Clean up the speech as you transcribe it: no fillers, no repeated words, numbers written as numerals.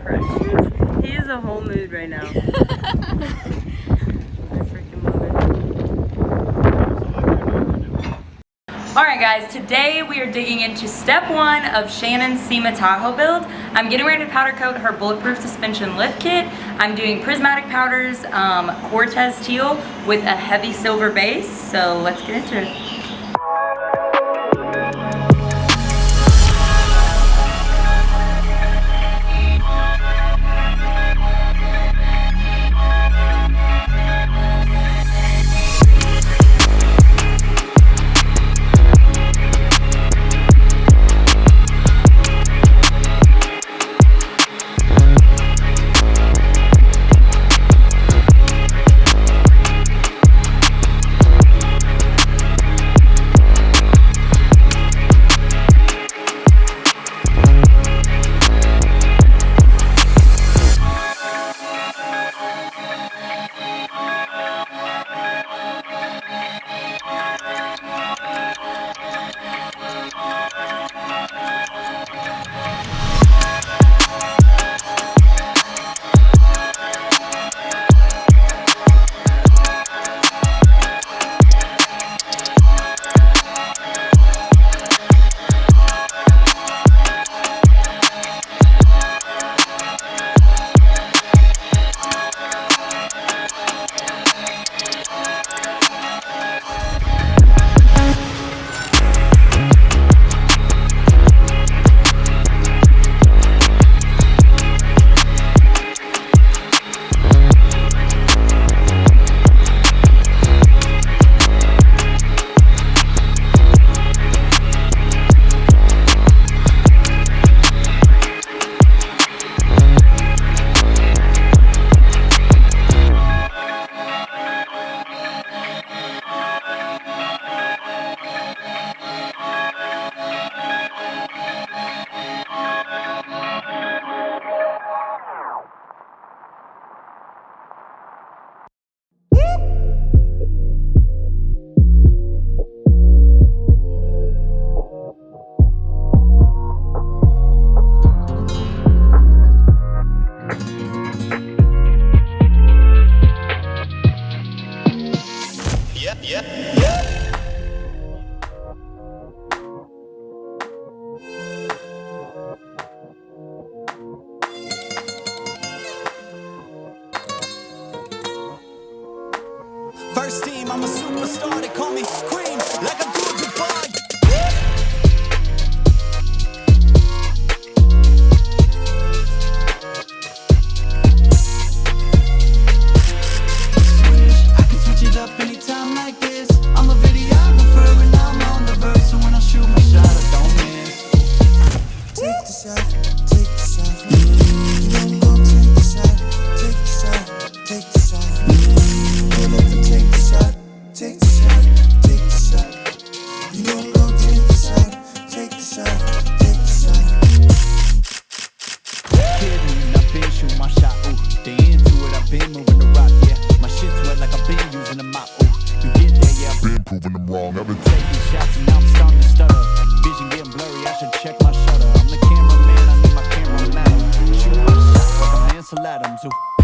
crush. He is a whole mood right now. I freaking love it. Alright guys, today we are digging into step 1 of Shannon's SEMA Tahoe build. I'm getting ready to powder coat her bulletproof suspension lift kit. I'm doing prismatic powders, Cortez teal with a heavy silver base. So let's get into it. First team, I'm a superstar, they call me Cream, like a good Dubai. I can switch it up anytime like this. I'm a videographer and I'm on the verse, so when I shoot my shot, I don't miss. Take the shot, take the shot. You gon' take the shot, take the shot, take the shot. Take the shot, take the shot, take the shot. You know I'm gonna take the shot, take the shot, take the shot. Kidding, I've been shooting my shot, ooh. They into it, I've been moving the rock, yeah. My shit's wet like I've been using a mop, ooh. You get there, yeah, I've been proving them wrong. I've been taking shots and now I'm starting to stutter. Vision getting blurry, I should check my shutter. I'm the cameraman, I need my camera ladder. Shoot my shot like a Ansel Adams, ooh.